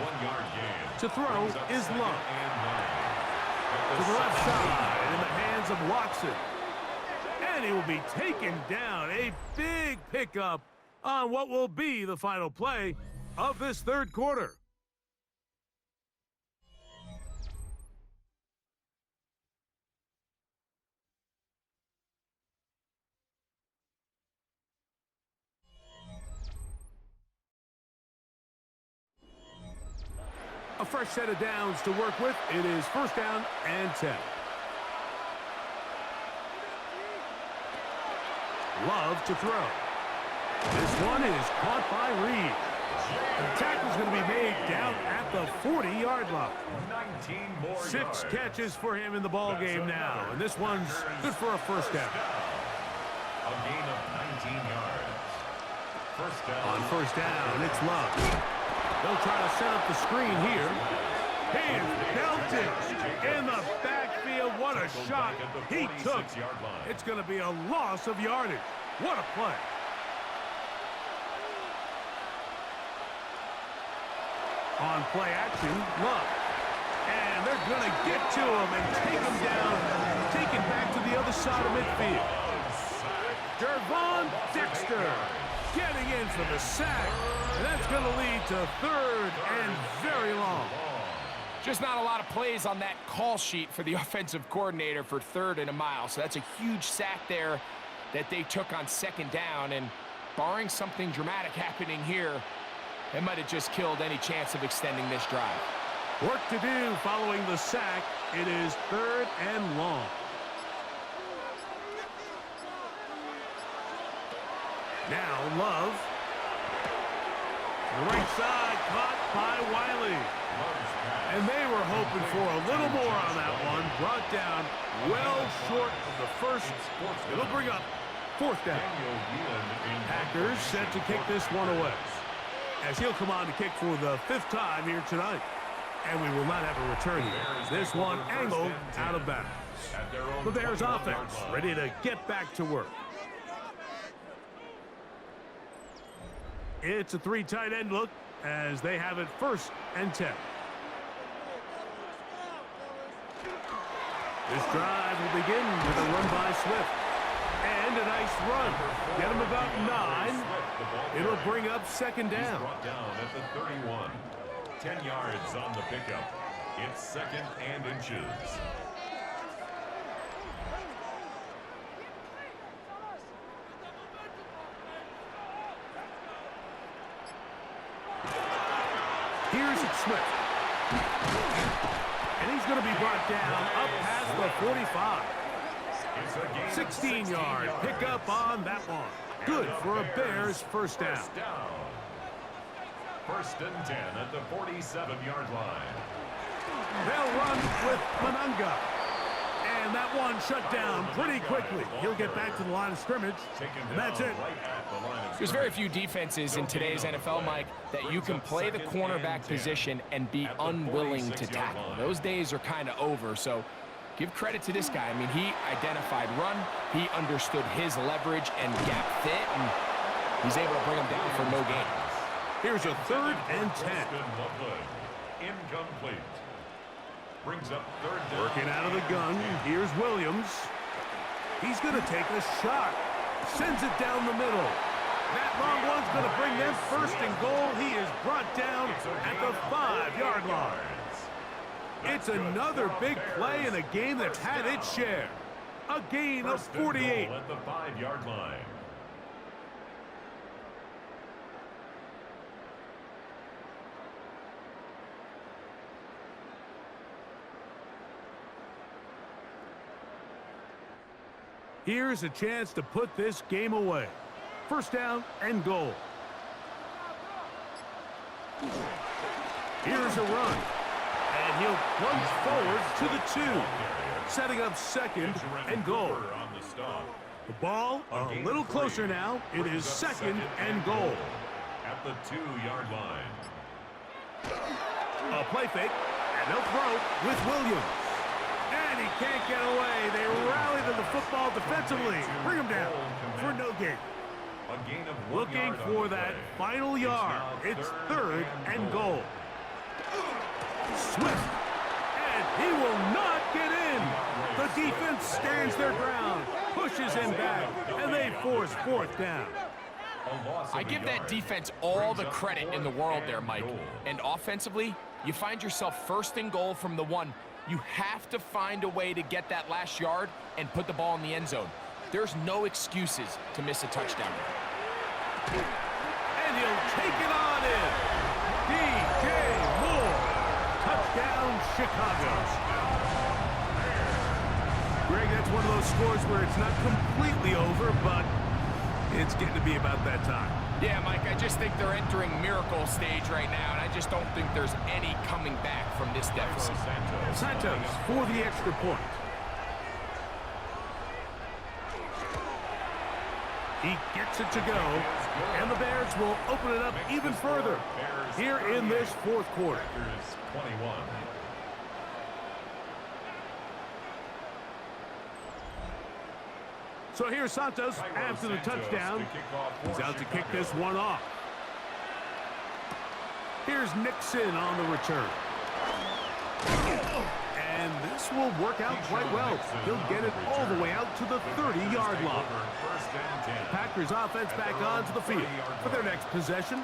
1-yard gain. To throw Brings up is 2nd Love. and 9. To the left side, in the hands of Watson. And he will be taken down. A big pickup on what will be the final play of this third quarter. A fresh set of downs to work with. It is first down and 10. Love to throw. This one is caught by Reed. The tackle's going to be made down at the 40-yard line. 19 more 6 yards. catches for him in the ball game now, and this one's good for a first down. A gain of 19 yards. First down. On first down, it's Love. They'll try to set up the screen here. He is belted in the backfield. What a shot he took. It's going to be a loss of yardage. What a play. On play action, Love. And they're going to get to him and take him down, take him back to the other side of midfield. Jervon Dexter getting in for the sack. And that's going to lead to third and very long. Just not a lot of plays on that call sheet for the offensive coordinator for 3rd and a mile. So that's a huge sack there that they took on 2nd down. And barring something dramatic happening here, it might have just killed any chance of extending this drive. Work to do following the sack. It is 3rd and long. Now Love. The right side caught by Wiley. And they were hoping for a little more on that one. Brought down well short of the first. It'll bring up 4th down. Packers set to kick this one away, as he'll come on to kick for the 5th time here tonight. And we will not have a return here. This one angled out of bounds. The Bears offense ready to get back to work. It's a 3 tight end look as they have it 1st and 10. This drive will begin with a run by Swift. And a nice run. Get him about 9. It'll bring up 2nd down. Brought down at the 31. 10 yards on the pickup. It's 2nd and inches. Here's Swift. And he's going to be brought down up past the 45. 16-yard pickup on that one. Good for a Bears first down. 1st and 10 at the 47-yard line. They'll run with Manunga. And that one shut down pretty quickly. He'll get back to the line of scrimmage. And that's it. There's very few defenses in today's NFL, Mike, that you can play the cornerback position and be unwilling to tackle. Those days are kind of over, so give credit to this guy. I mean, he identified run, he understood his leverage and gap fit, and he's able to bring him down for no gain. Here's a 3rd and 10. Incomplete. Brings up 3rd down. Working out of the gun. Here's Williams. He's going to take a shot. Sends it down the middle. That long one's going to bring them 1st and goal. He is brought down at the 5-yard line. It's another big play in a game that's had its share. A gain of 48. At the 5-yard line. Here's a chance to put this game away. 1st down and goal. Here's a run. And he'll plunge forward to the 2. Setting up 2nd and goal. The ball a little closer now. It is 2nd and goal. At the 2-yard line. A play fake, and they'll throw with Williams. And he can't get away. They rally to the football defensively. Bring him down for no gain. A gain of 1 Looking yard on for the that play. final yard. It's 3rd and goal. Swift. And he will not get in. The defense stands their ground, pushes him back, and they force 4th down. I give that defense all the credit in the world there, Mike. And offensively, you find yourself 1st and goal from the 1. You have to find a way to get that last yard and put the ball in the end zone. There's no excuses to miss a touchdown. And he'll take it on in. DJ Moore. Touchdown, Chicago. Greg, that's one of those scores where it's not completely over, but it's getting to be about that time. Yeah, Mike, I just think they're entering miracle stage right now, and I just don't think there's any coming back from this deficit. Santos for the extra point. He gets it to go, and the Bears will open it up even further here in this fourth quarter. 21. So here's Santos after the touchdown. He's out to kick this one off. Here's Nixon on the return. And this will work out quite well. He'll get it all the way out to the 30-yard line. Packers offense back onto the field for their next possession.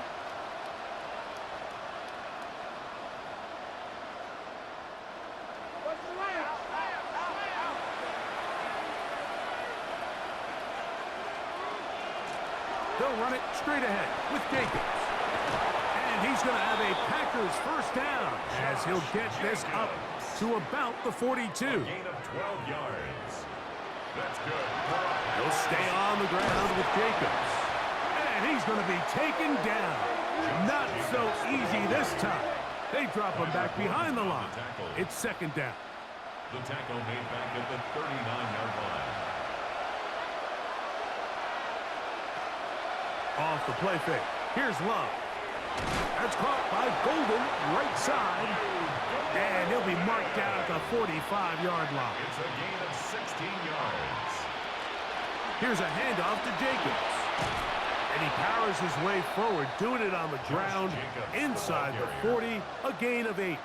They'll run it straight ahead with Jacobs. And he's going to have a Packers first down as he'll get this up to about the 42. Gain of 12 yards. That's good. He'll stay on the ground with Jacobs. And he's going to be taken down. Not so easy this time. They drop him back behind the line. It's second down. The tackle made back at the 39-yard line. Off the play fake. Here's Love. That's caught by Golden, right side. And he'll be marked down at the 45-yard line. It's a gain of 16 yards. Here's a handoff to Jacobs. And he powers his way forward, doing it on the ground inside the 40, a gain of 8.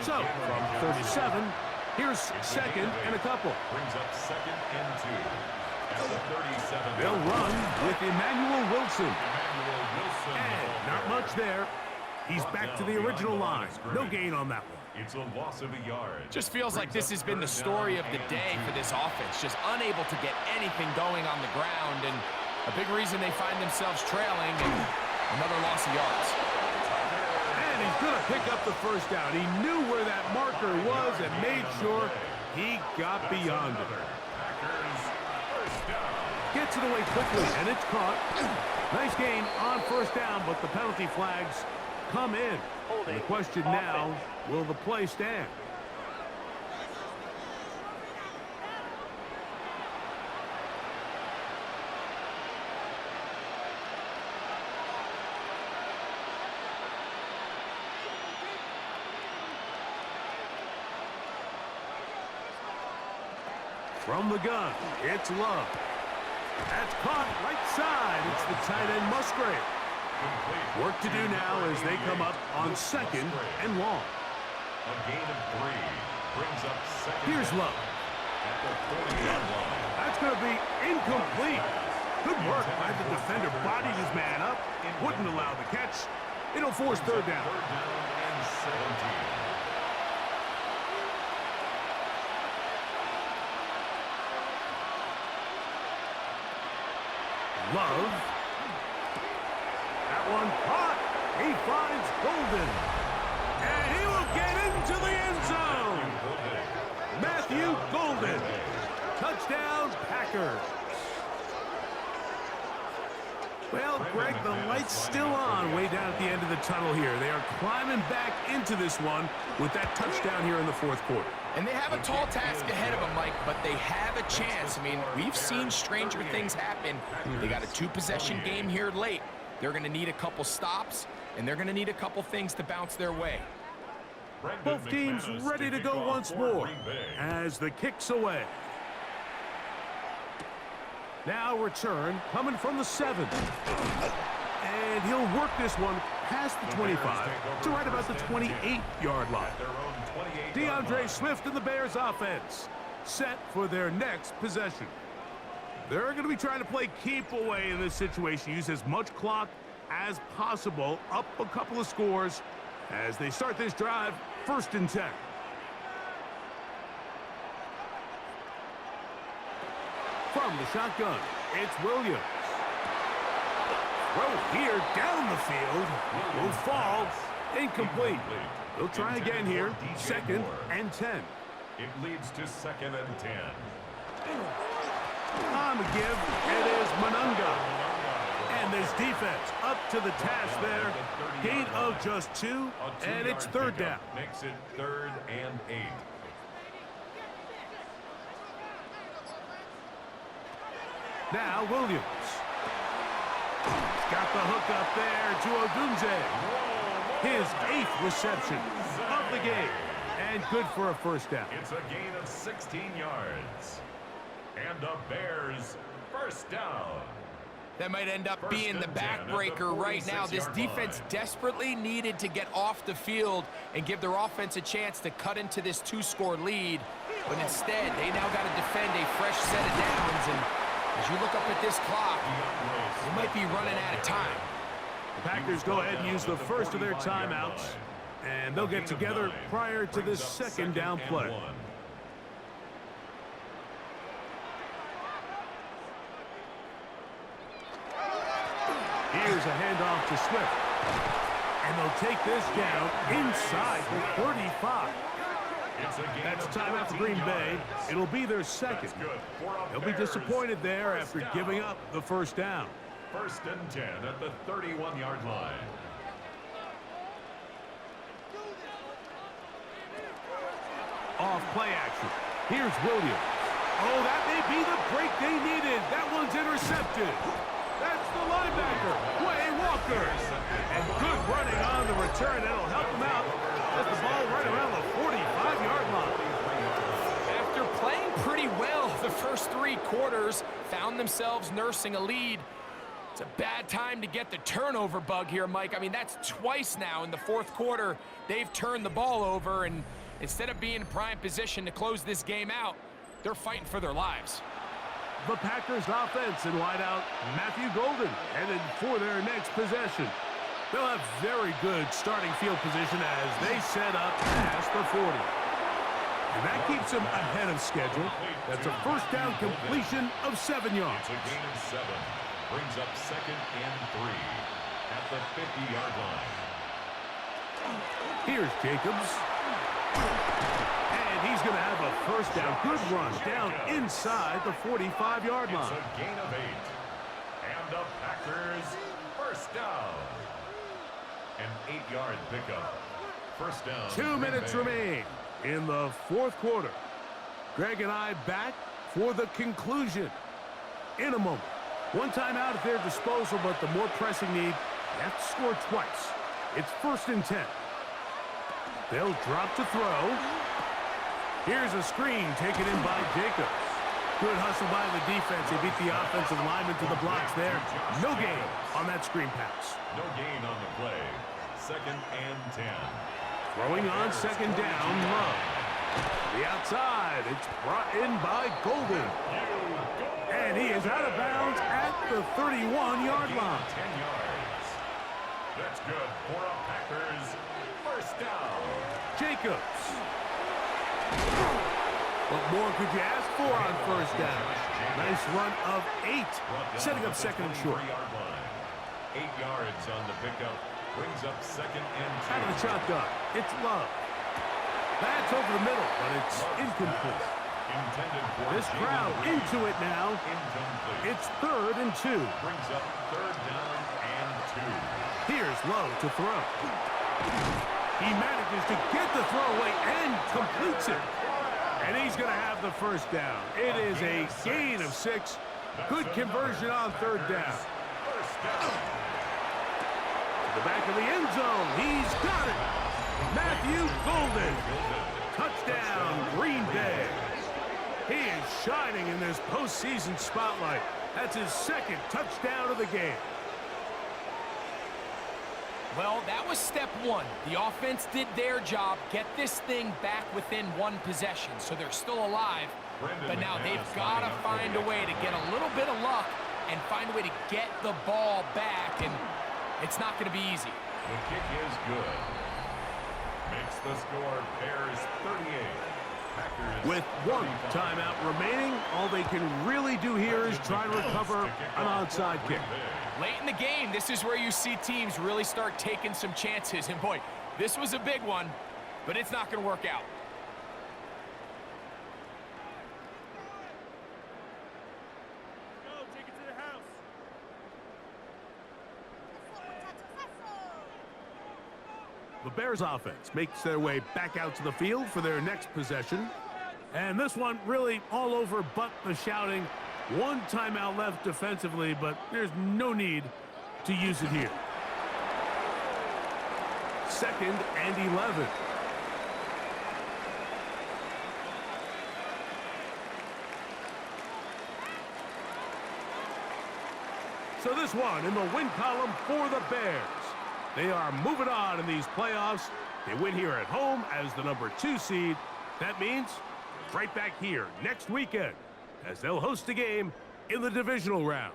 So, from 37, here's second and a couple. Brings up second and 2. At the 37. They'll run with Emmanuel Wilson. And not much there. He's back to the original line. No gain on that one. It's a loss of a yard. Just feels like this has been the story of the day for this offense. Just unable to get anything going on the ground, and a big reason they find themselves trailing, and another loss of yards. And he's going to pick up the first down. He knew where that marker was and made sure he got beyond it. Gets it away quickly, and it's caught. Nice gain on first down, but the penalty flags come in. And the question now, will the play stand? From the gun, it's Love. That's caught right side. It's the tight end Musgrave. Work to do now as they come up on second and long. A gain of 3 brings up second. Here's Love. At the 40-yard line. That's going to be incomplete. Good work by the defender. Bodied his man up. Wouldn't allow the catch. It'll force third down. Third down and 17. Love. That one caught. He finds Golden. And he will get into the end zone. Matthew Golden. Touchdown, Packers. Well, Greg, the light's still on way down at the end of the tunnel here. They are climbing back into this one with that touchdown here in the fourth quarter. And they have a tall task ahead of them, Mike, but they have a chance. I mean, we've seen stranger things happen. They got a 2-possession game here late. They're going to need a couple stops, and they're going to need a couple things to bounce their way. Both teams ready to go once more as the kick's away. Now return coming from the 7. And he'll work this one past the 25 to right about the 28-yard line. DeAndre Swift and the Bears offense set for their next possession. They're going to be trying to play keep away in this situation. Use as much clock as possible. Up a couple of scores as they start this drive, 1st and 10. From the shotgun, it's Williams. Throw here down the field. Will fall. Incomplete. They'll try again here. Second and 10. It leads to 2nd and 10. On the give, it is Manunga. And this defense up to the task there. Gain of just 2, and it's 3rd down. Makes it 3rd and 8. Now Williams. He's got the hook up there to Odunze. His 8th reception of the game. And good for a 1st down. It's a gain of 16 yards. And the Bears 1st down. That might end up being the backbreaker right now. This defense desperately needed to get off the field and give their offense a chance to cut into this 2-score lead. But instead, they now got to defend a fresh set of downs. And as you look up at this clock, they might be running out of time. The Packers go ahead and use the first of their timeouts. And they'll get together prior to this 2nd down play. Here's a handoff to Swift. And they'll take this down inside the 35. That's timeout for Green Bay. It'll be their 2nd. They'll be disappointed there after giving up the 1st down. 1st and 10 at the 31-yard line. Off play action. Here's Williams. Oh, that may be the break they needed. That one's intercepted. That's the linebacker, Quay Walker. And good running on the return. That'll help him out. Gets the ball right around the 45-yard line. After playing pretty well the first 3 quarters, found themselves nursing a lead. It's a bad time to get the turnover bug here, Mike. I mean, that's twice now in the 4th quarter. They've turned the ball over, and instead of being in prime position to close this game out, they're fighting for their lives. The Packers offense in wideout, Matthew Golden, headed for their next possession. They'll have very good starting field position as they set up past the 40. And that keeps them ahead of schedule. That's a 1st down completion of 7 yards. It's a gain of 7. Brings up 2nd and 3 at the 50-yard line. Here's Jacobs. And he's going to have a 1st down. Good run down inside the 45-yard line. It's a gain of 8. And the Packers 1st down. An 8-yard pickup. 1st down. 2 minutes remain in the 4th quarter. Greg and I back for the conclusion in a moment. One timeout at their disposal, but the more pressing need, they have to score twice. It's 1st and 10. They'll drop to throw. Here's a screen taken in by Jacobs. Good hustle by the defense. They beat the offensive lineman to the blocks there. No gain on that screen pass. No gain on the play. 2nd and 10. Throwing on 2nd down, Love. The outside, it's brought in by Golden. And he is out of bounds at the 31-yard line. 10 yards. That's good for a Packers 1st down. Jacobs. What more could you ask for on 1st down? Nice run of 8, setting up 2nd and short. 8 yards on the pickup. Brings up 2nd and 2. Out of the shotgun, it's Love. That's over the middle, but it's incomplete. Intended for This crowd into it now. Incomplete. It's 3rd and 2. Brings up 3rd down and 2. Here's Lowe to throw. He manages to get the throw away and completes it. And he's going to have the 1st down. It is a gain of 6. Good conversion on 3rd down. 1st down. The back of the end zone. He's got it. Matthew Golden. Touchdown, Green Bay. He is shining in this postseason spotlight. That's his 2nd touchdown of the game. Well, that was step 1. The offense did their job, get this thing back within 1 possession, so they're still alive. But now they've got to find a way to get a little bit of luck and find a way to get the ball back, and it's not going to be easy. The kick is good. Makes the score Bears 38. Packers With 1 timeout remaining, all they can really do here is try to recover an onside kick. Late in the game, this is where you see teams really start taking some chances. And boy, This was a big one, but it's not going to work out. Go, take it to the house. The Bears offense makes their way back out to the field for their next possession. And this one really all over but the shouting. One timeout left defensively, but there's no need to use it here. 2nd and 11. So this one in the win column for the Bears. They are moving on in these playoffs. They win here at home as the #2 seed. That means right back here next weekend as they'll host a game in the divisional round.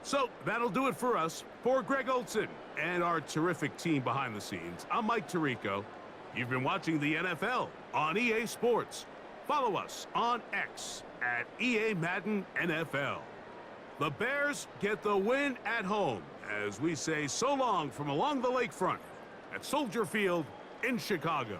So that'll do it for us. For Greg Olson and our terrific team behind the scenes, I'm Mike Tirico. You've been watching the NFL on EA Sports. Follow us on X at EA Madden NFL. The Bears get the win at home as we say so long from along the lakefront at Soldier Field in Chicago.